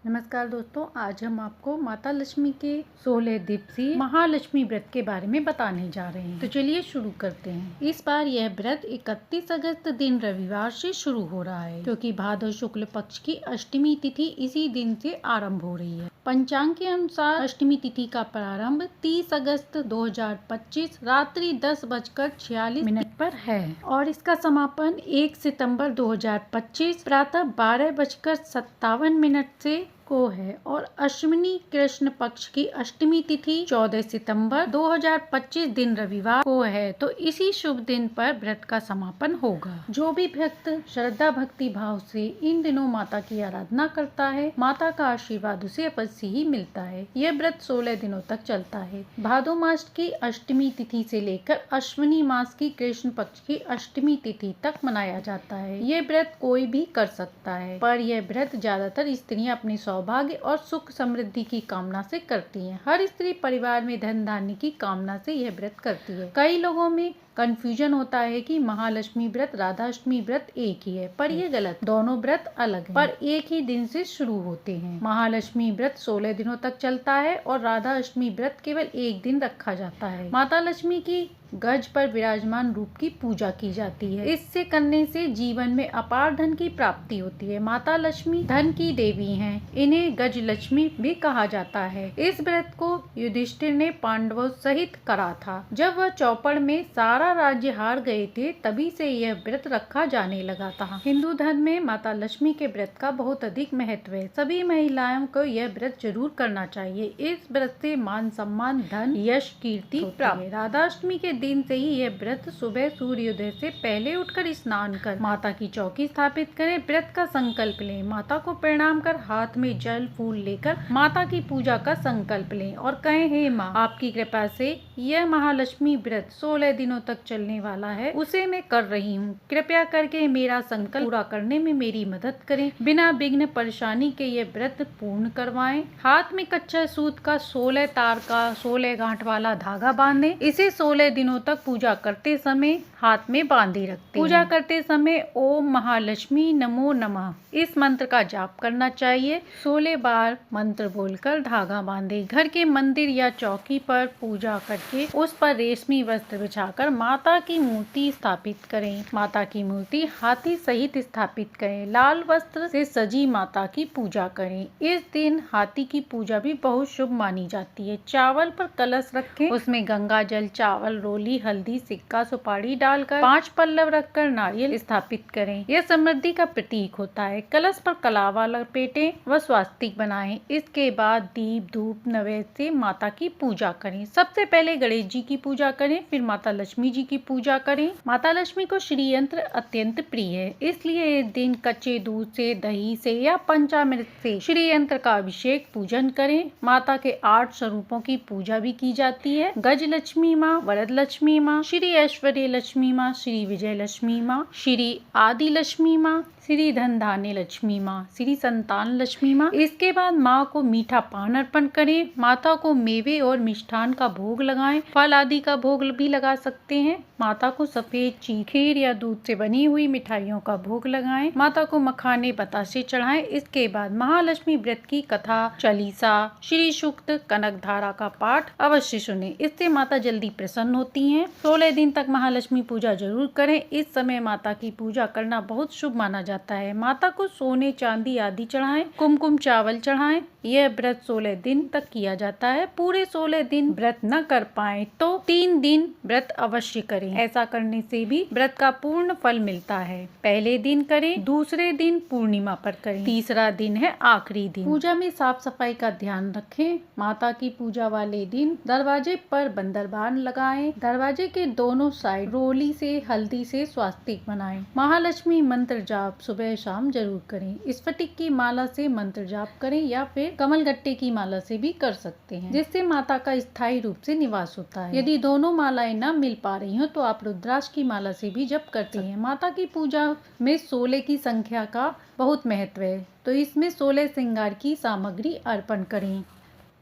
नमस्कार दोस्तों, आज हम आपको माता लक्ष्मी के 16 दिवसीय महालक्ष्मी व्रत के बारे में बताने जा रहे हैं। तो चलिए शुरू करते हैं। इस बार यह व्रत 31 अगस्त दिन रविवार से शुरू हो रहा है, क्योंकि भादव शुक्ल पक्ष की अष्टमी तिथि इसी दिन से आरंभ हो रही है। पंचांग के अनुसार अष्टमी तिथि का प्रारंभ 30 अगस्त 2025 रात्रि 10:46 पर है और इसका समापन 1 सितंबर 2025 प्रातः 12:57 से को है और अश्विनी कृष्ण पक्ष की अष्टमी तिथि 14 सितंबर 2025 दिन रविवार को है। तो इसी शुभ दिन पर व्रत का समापन होगा। जो भी भक्त श्रद्धा भक्ति भाव से इन दिनों माता की आराधना करता है, माता का आशीर्वाद उसे अवश्य ही मिलता है। यह व्रत 16 दिनों तक चलता है। भादो मास की अष्टमी तिथि से लेकर अश्विनी मास की कृष्ण पक्ष की अष्टमी तिथि तक मनाया जाता है। यह व्रत कोई भी कर सकता है, पर यह व्रत ज्यादातर स्त्रियां अपनी सौभाग्य और सुख समृद्धि की कामना से करती हैं। हर स्त्री परिवार में धन धान्य की कामना से यह व्रत करती है। कई लोगों में कंफ्यूजन होता है कि महालक्ष्मी व्रत राधा अष्टमी व्रत एक ही है, पर यह गलत। दोनों व्रत अलग हैं, पर एक ही दिन से शुरू होते हैं। महालक्ष्मी व्रत 16 दिनों तक चलता है और राधा अष्टमी व्रत केवल एक दिन रखा जाता है। माता लक्ष्मी की गज पर विराजमान रूप की पूजा की जाती है। इससे करने से जीवन में अपार धन की प्राप्ति होती है। माता लक्ष्मी धन की देवी हैं। इन्हें गज लक्ष्मी भी कहा जाता है। इस व्रत को युधिष्ठिर ने पांडवों सहित करा था। जब वह चौपड़ में सारा राज्य हार गए थे, तभी से यह व्रत रखा जाने लगा था। हिंदू धर्म में माता लक्ष्मी के व्रत का बहुत अधिक महत्व है। सभी महिलाओं को यह व्रत जरूर करना चाहिए। इस व्रत से मान सम्मान धन यश कीर्ति प्राप्त है। राधा अष्टमी के दिन से ही यह व्रत सुबह सूर्योदय से पहले उठकर स्नान कर माता की चौकी स्थापित करें। व्रत का संकल्प लें। माता को प्रणाम कर हाथ में जल फूल लेकर माता की पूजा का संकल्प लें और कहें, हे माँ, आपकी कृपा से यह महालक्ष्मी व्रत 16 दिनों तक चलने वाला है, उसे मैं कर रही हूँ। कृपया करके मेरा संकल्प पूरा करने में मेरी मदद करें। बिना विघ्न परेशानी के ये व्रत पूर्ण करवाएं। हाथ में कच्चा सूत का 16 तार का 16 गांठ वाला धागा बांधें। इसे 16 दिनों तक पूजा करते समय हाथ में बांधे रखते हैं। पूजा करते समय ओम महालक्ष्मी नमो नमः इस मंत्र का जाप करना चाहिए। 16 बार मंत्र बोलकर धागा बांधे। घर के मंदिर या चौकी पर पूजा करके उस पर रेशमी वस्त्र बिछाकर माता की मूर्ति स्थापित करें। माता की मूर्ति हाथी सहित स्थापित करें। लाल वस्त्र से सजी माता की पूजा करें। इस दिन हाथी की पूजा भी बहुत शुभ मानी जाती है। चावल पर कलश रखें, उसमें गंगा जल, चावल, रोली, हल्दी, सिक्का, सुपारी डालकर 5 पल्लव रखकर नारियल स्थापित करें। यह समृद्धि का प्रतीक होता है। कलश पर कलावा लपेटें व स्वास्तिक बनाएं। इसके बाद दीप धूप नैवेद्य से माता की पूजा करें। सबसे पहले गणेश जी की पूजा करें, फिर माता लक्ष्मी जी की पूजा करें। माता लक्ष्मी को श्री यंत्र अत्यंत प्रिय है, इसलिए इस दिन कच्चे दूध से, दही से या पंचामृत से श्री यंत्र का अभिषेक पूजन करें। माता के 8 स्वरूपों की पूजा भी की जाती है। गज लक्ष्मी माँ, वरद लक्ष्मी माँ, श्री ऐश्वर्य लक्ष्मी माँ, श्री विजय लक्ष्मी माँ, श्री आदि लक्ष्मी माँ, श्री धन धान्य लक्ष्मी माँ, श्री संतान लक्ष्मी माँ। इसके बाद माँ को मीठा पान अर्पण करें। माता को मेवे और मिष्ठान का भोग लगाएं। फल आदि का भोग भी लगा सकते हैं। माता को सफेद खीर या दूध से बनी हुई मिठाइयों का भोग लगाएं। माता को मखाने बतासे चढ़ाएं। इसके बाद महालक्ष्मी व्रत की कथा, चालीसा, श्री सूक्त, कनक धारा का पाठ अवश्य सुने। इससे माता जल्दी प्रसन्न होती हैं। 16 दिन तक महालक्ष्मी पूजा जरूर करें। इस समय माता की पूजा करना बहुत शुभ माना जाता है। माता को सोने चांदी आदि चढ़ाएं, कुमकुम चावल चढ़ाएं। यह व्रत 16 दिन तक किया जाता है। पूरे 16 दिन व्रत न कर पाए तो 3 दिन व्रत अवश्य करें। ऐसा करने से भी व्रत का पूर्ण फल मिलता है। पहले दिन करें, दूसरे दिन पूर्णिमा पर करें, तीसरा दिन है आखिरी दिन। पूजा में साफ सफाई का ध्यान रखें। माता की पूजा वाले दिन दरवाजे पर बंदरबान लगाएं। दरवाजे के दोनों साइड रोली से, हल्दी से स्वास्तिक बनाएं। महालक्ष्मी मंत्र जाप सुबह शाम जरूर करें। स्फटिक की माला से मंत्र जाप करें या फिर कमलगट्टे की माला से भी कर सकते हैं, जिससे माता का स्थायी रूप से निवास होता है। यदि दोनों मालाएं न मिल पा रही हो तो आप रुद्राक्ष की माला से भी जप करते हैं। माता की पूजा में 16 की संख्या का बहुत महत्व है, तो इसमें 16 श्रृंगार की सामग्री अर्पण करें।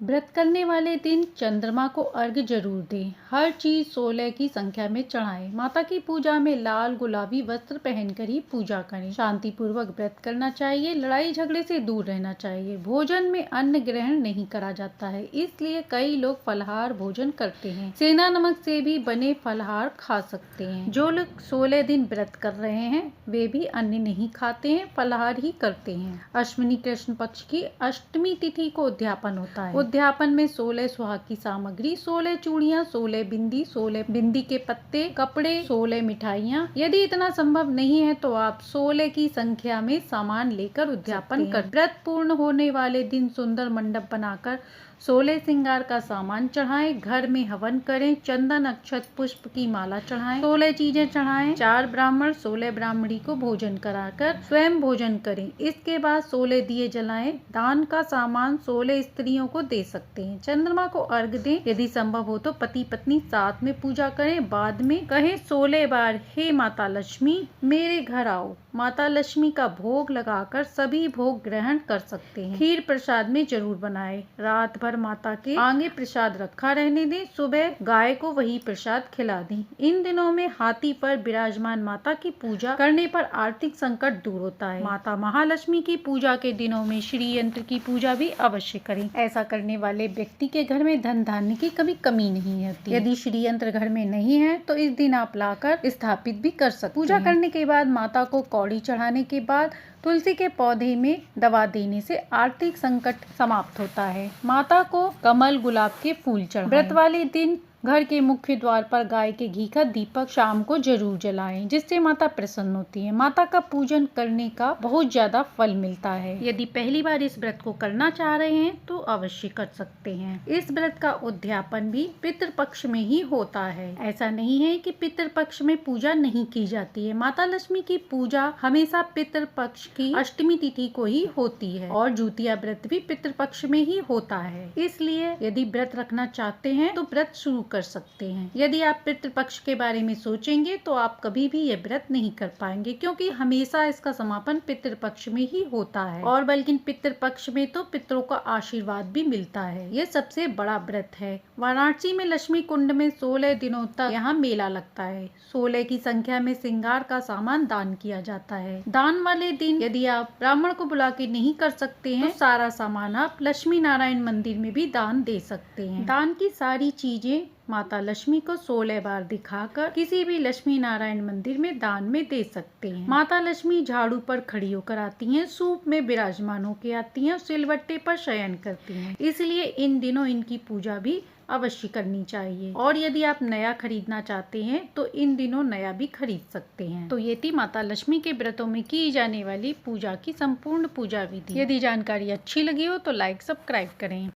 व्रत करने वाले दिन चंद्रमा को अर्घ्य जरूर दें। हर चीज 16 की संख्या में चढ़ाएं। माता की पूजा में लाल गुलाबी वस्त्र पहनकर ही पूजा करें। शांति पूर्वक व्रत करना चाहिए। लड़ाई झगड़े से दूर रहना चाहिए। भोजन में अन्न ग्रहण नहीं करा जाता है, इसलिए कई लोग फलाहार भोजन करते हैं। सेंधा नमक से भी बने फलाहार खा सकते हैं। जो लोग 16 दिन व्रत कर रहे हैं वे भी अन्न नहीं खाते हैं, फलाहार ही करते हैं। अश्विनी कृष्ण पक्ष की अष्टमी तिथि को उद्यापन होता है। उद्यापन में 16 सुहाग की सामग्री, 16 चूड़ियाँ, 16 बिंदी, 16 बिंदी के पत्ते, कपड़े, 16 मिठाइयाँ। यदि इतना संभव नहीं है तो आप 16 की संख्या में सामान लेकर उद्यापन कर। व्रत पूर्ण होने वाले दिन सुंदर मंडप बनाकर 16 श्रृंगार का सामान चढ़ाएं। घर में हवन करें। चंदन, अक्षत, पुष्प की माला चढ़ाएं। 16 चीजें चढ़ाएं। 4 ब्राह्मण 16 ब्राह्मणी को भोजन कराकर स्वयं भोजन करें। इसके बाद 16 दिए जलाएं। दान का सामान 16 स्त्रियों को दे सकते हैं। चंद्रमा को अर्घ दें। यदि संभव हो तो पति पत्नी साथ में पूजा करें। बाद में कहें 16 बार, हे माता लक्ष्मी मेरे घर आओ। माता लक्ष्मी का भोग लगाकर सभी भोग ग्रहण कर सकते हैं। खीर प्रसाद में जरूर बनाएं। रात भर माता के आगे प्रसाद रखा रहने दें। सुबह गाय को वही प्रसाद खिला दें। इन दिनों में हाथी पर विराजमान माता की पूजा करने पर आर्थिक संकट दूर होता है। माता महालक्ष्मी की पूजा के दिनों में श्री यंत्र की पूजा भी अवश्य करें। ऐसा करने वाले व्यक्ति के घर में धन धान्य की कभी कमी नहीं होती। यदि श्री यंत्र घर में नहीं है तो इस दिन आप लाकर स्थापित भी कर सकते हैं। पूजा करने के बाद माता को कौड़ी चढ़ाने के बाद तुलसी के पौधे में दवा देने से आर्थिक संकट समाप्त होता है। माता को कमल, गुलाब के फूल चढ़ाएं। व्रत वाले दिन घर के मुख्य द्वार पर गाय के घी का दीपक शाम को जरूर जलाएं, जिससे माता प्रसन्न होती है। माता का पूजन करने का बहुत ज्यादा फल मिलता है। यदि पहली बार इस व्रत को करना चाह रहे हैं तो अवश्य कर सकते हैं। इस व्रत का उद्यापन भी पितृपक्ष में ही होता है। ऐसा नहीं है कि पितृपक्ष में पूजा नहीं की जाती है। माता लक्ष्मी की पूजा हमेशा पितृपक्ष की अष्टमी तिथि को ही होती है और जुतिया व्रत भी पितृपक्ष में ही होता है। इसलिए यदि व्रत रखना चाहते हैं तो व्रत शुरू कर सकते हैं। यदि आप पितृपक्ष के बारे में सोचेंगे तो आप कभी भी ये व्रत नहीं कर पाएंगे, क्योंकि हमेशा इसका समापन पितृपक्ष में ही होता है। और बल्कि पितृपक्ष में तो पितरों का आशीर्वाद भी मिलता है। ये सबसे बड़ा व्रत है। वाराणसी में लक्ष्मी कुंड में 16 दिनों तक यहाँ मेला लगता है। 16 की संख्या में श्रृंगार का सामान दान किया जाता है। दान वाले दिन यदि आप ब्राह्मण को बुला के नहीं कर सकते हैं तो सारा सामान आप लक्ष्मी नारायण मंदिर में भी दान दे सकते हैं। दान की सारी चीजें माता लक्ष्मी को 16 बार दिखाकर किसी भी लक्ष्मी नारायण मंदिर में दान में दे सकते हैं। माता लक्ष्मी झाड़ू पर खड़ी होकर आती हैं, सूप में विराजमान होकर आती हैं और सिलवट्टे पर शयन करती हैं। इसलिए इन दिनों इनकी पूजा भी अवश्य करनी चाहिए। और यदि आप नया खरीदना चाहते हैं तो इन दिनों नया भी खरीद सकते हैं। तो ये थी माता लक्ष्मी के व्रतों में की जाने वाली पूजा की संपूर्ण पूजा विधि। यदि जानकारी अच्छी लगी हो तो लाइक, सब्सक्राइब करें।